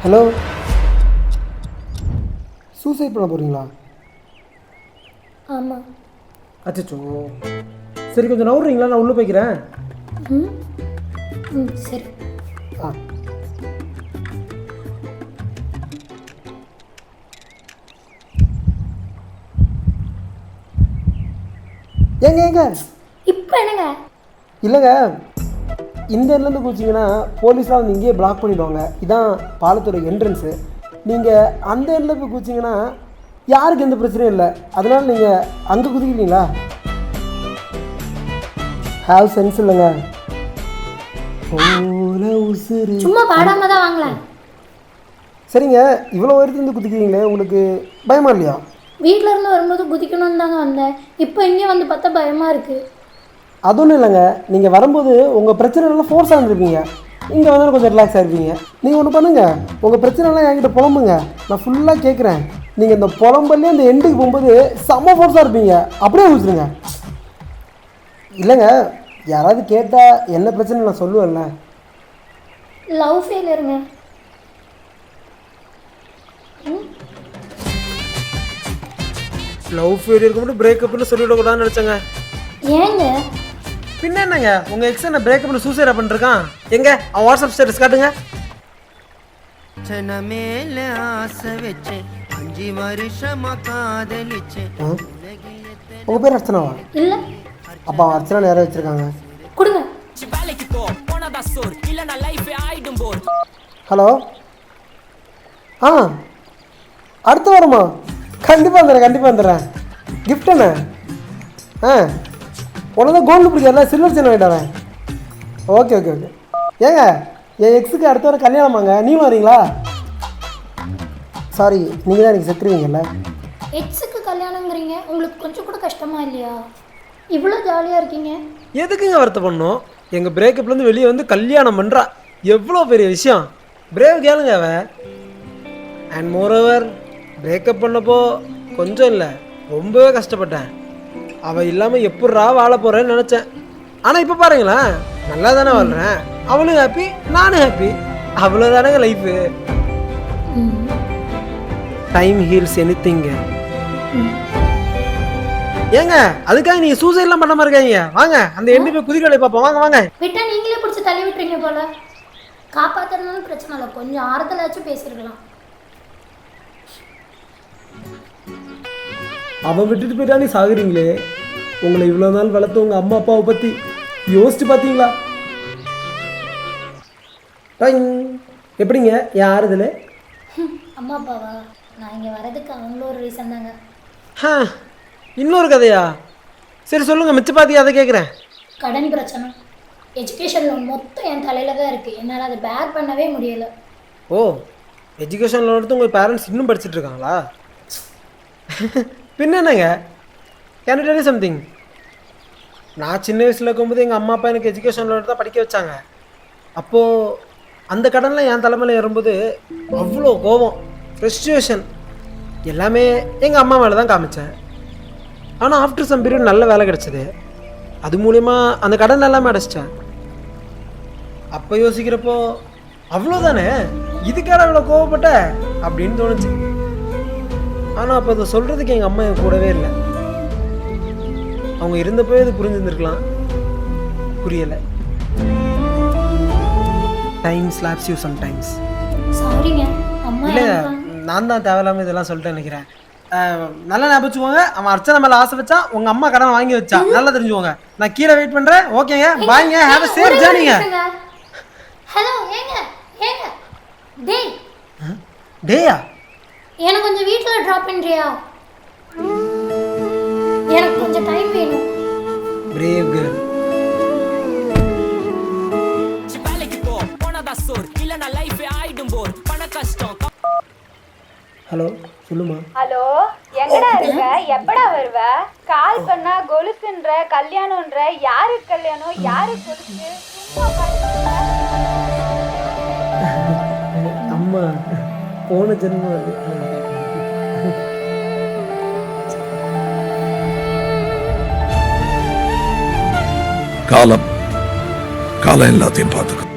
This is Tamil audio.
ஹலோ, சூசைட் பண்ண போகிறீங்களா? ஆமாம். அச்சோ, சரி கொஞ்சம் நவுறீங்களா? நான் உள்ளே போய்க்கிறேன். ம் ம் சரி. ஆ ஏங்க ஏங்க இப்போ என்னங்க? இல்லைங்க, இந்த இடத்துலேருந்து குதிச்சிங்கன்னா போலீஸ்லாம் வந்து இங்கேயே பிளாக் பண்ணிவிடுவாங்க. இதான் பாலத்தோட என்ட்ரன்ஸு. நீங்கள் அந்த இடத்துல போய் குதிச்சிங்கன்னா யாருக்கு எந்த பிரச்சனையும் இல்லை. அதனால் நீங்கள் அங்கே குதிக்கிறீங்களா? ஹாவ் சென்ஸ் இல்லைங்க. போல உசுறு. சும்மா பாடாம தான் வாங்கலாம். சரிங்க, இவ்வளோ உயரத்துலேருந்து குதிக்கிறீங்களே, உங்களுக்கு பயமா இல்லையா? வீட்டில் இருந்து வரும்போது குதிக்கணும்னு தாங்க வந்தேன். இப்போ இங்கே வந்து பார்த்தா பயமாக இருக்குது. அது ஒன்றும் இல்லைங்க, நீங்கள் வரும்போது உங்கள் பிரச்சனைலாம் ஃபோர்ஸாக இருந்திருப்பீங்க. இங்கே வந்து கொஞ்சம் ரிலாக்ஸாக இருப்பீங்க. நீங்கள் ஒன்று பண்ணுங்கள், உங்கள் பிரச்சனைலாம் என்கிட்ட புலம்புங்க, நான் ஃபுல்லாக கேட்குறேன். நீங்கள் இந்த புலம்பல்லே அந்த எண்டுக்கு போகும்போது செம்ம ஃபோர்ஸாக இருப்பீங்க. அப்படியே குதிச்சிருங்க. இல்லைங்க, யாராவது கேட்டால் என்ன பிரச்சனை நான் சொல்லுவேன்ல. லவ் ஃபெயிலியருங்க. லவ் ஃபெயிலியருக்கு மட்டும் பிரேக்கப்னு சொல்லிவிடக்கூடாதுன்னு நினச்சேங்க. ஏங்க? பின்ன என்னங்க, உங்கள் எக்ஸ் என்ன பிரேக்கப்னு சூசைட் பண்ணிருக்கான்? எங்க அவன் வாட்ஸ்அப் ஸ்டேட்டஸ் காட்டுங்க. மேல ஆசை வச்சேன் 5 வருஷமா காதலிச்சேன். உங்கள் பேர் அர்ச்சனாவா? இல்லை. அப்பா அர்ச்சனா நேரம் வச்சுருக்காங்க. கொடுங்க. ஹலோ, ஆ அடுத்த வாரமா? கண்டிப்பாக வந்துடுறேன். கிஃப்ட் என்ன? ஆ உனக்கு தான் கோல்டு பிடிக்காதுல, சில்வர் செயின் வாங்கிட்டாரேன். ஓகே. ஏங்க, என் எக்ஸுக்கு அடுத்த வாரம் கல்யாணமாங்க, நீங்களும் வரீங்களா? சாரி, நீங்கள் தான் எனக்கு செத்துருவீங்கல்ல. எக்ஸுக்கு கல்யாணங்கிறீங்க, உங்களுக்கு கொஞ்சம் கூட கஷ்டமா இல்லையா? இவ்வளோ ஜாலியாக இருக்கீங்க. எதுக்குங்க வருத்தப்படணும்? எங்கள் பிரேக்கப்லேருந்து வெளியே வந்து கல்யாணம் பண்ணுறா, எவ்வளோ பெரிய விஷயம். பிரேவ் கேளுங்க அவன். அண்ட் மோரோவர், பிரேக்கப் பண்ணப்போ கொஞ்சம் இல்லை ரொம்பவே கஷ்டப்பட்டேன். அவள் இல்லாமல் எப்பட்றா வாழ போகிறேன்னு நினச்சேன். ஆனால் இப்போ பாருங்களேன், நல்லா தானே வாழ்கிறேன். அவளும் ஹாப்பி, நானும் ஹாப்பி. அவ்வளோதானங்க லைஃபு. Time heals anything. ஏங்க, அதுக்காக நீங்கள் சூசைட்லாம் பண்ண மாதிரி இருக்காங்க. வாங்க அந்த எண்டு போய் குதிக்கலை பார்ப்போம். வாங்க. விட்டா நீங்களே பிடிச்சி தள்ளி விட்டுறீங்க போல. காப்பாற்றுறதுனாலும் பிரச்சனை இல்லை, கொஞ்சம் ஆறுதலாச்சும் பேசியிருக்கலாம். அவன் விட்டுட்டு போயிட்டா நீ சாகுறீங்களே. உங்களை இவ்வளோ நாள் வளர்த்த உங்கள் அம்மா அப்பாவை பற்றி யோசிச்சு பார்த்தீங்களா? எப்படிங்க என் ஆறுதல்? அம்மா அப்பாவா? நான் இங்கே வரதுக்கு அவங்களும் ஒரு ரீசன் தாங்க. இன்னொரு கதையா? சரி சொல்லுங்கள், மிச்ச பாத்தி அதை கேட்குறேன். கடன் பிரச்சனை, எஜுகேஷன் லோன் மொத்தம் என் தலையில் தான் இருக்குது. என்னால் அதை பேக் பண்ணவே முடியலை. ஓ, எஜுகேஷன் லோன் எடுத்து உங்கள் பேரண்ட்ஸ் இன்னும் படிச்சுட்டு இருக்காங்களா? பின்ன என்னங்க, can you tell me something? நான் சின்ன வயசில் இருக்கும்போது எங்கள் அம்மா அப்பா எனக்கு எஜுகேஷன் லோன் தான் படிக்க வச்சாங்க. அப்போது அந்த கடனில் என் தலைமையில் ஏறும்போது அவ்வளோ கோபம், ஃப்ரஸ்ட்ரேஷன் எல்லாமே எங்கள் அம்மா மேலே தான் காமிச்சேன். ஆனால் ஆஃப்டர் சம் பீரியட் நல்ல வேலை கிடச்சிது. அது மூலிமா அந்த கடன் எல்லாமே அடைச்சிட்டேன். அப்போ யோசிக்கிறப்போ அவ்வளோதானே, இதுக்காக இவ்வளோ கோவப்பட்ட அப்படின்னு தோணுச்சு. ஆனால் அப்போ அதை சொல்கிறதுக்கு எங்கள் அம்மா என் கூடவே இல்லை. அவங்க இருந்தப்போ இது புரிஞ்சுருந்துருக்கலாம், புரியலை. Time slabs you sometimes. சாரிங்க அம்மா. இல்லை, நான் தான் தேவையில்லாமல் இதெல்லாம் சொல்லிட்டு நினைக்கிறேன். நல்லா ஞாபகம் வச்சுக்கோங்க, அவன் அர்ச்சனை மேலே ஆசை வச்சா உங்கள் அம்மா கடன் வாங்கி வச்சா, நல்லா தெரிஞ்சுக்கோங்க. நான் கீழே வெயிட் பண்ணுறேன். ஓகேங்க, பாய்ங்க, have a safe journey. Hello, ஏங்க டேய். டேயா? எனக்கு கொஞ்சம் வீட்டில் ட்ராப் பண்ணுறியா? எனக்கு கொஞ்சம் டைம் வேணும். Brave girl. ஹலோ, சொல்லுமா. ஹலோ, எங்கடா இருக்க? எப்படா வருவ? கால் பண்ணா கொலுசுன்ற, கல்யாணம்ன்ற. யாருக்கு கல்யாணம், யாருக்கு கொலுசு? அம்மா போன ஜென்மம் அது. காலம் எல்லாத்தையும் பார்த்துக்கும்.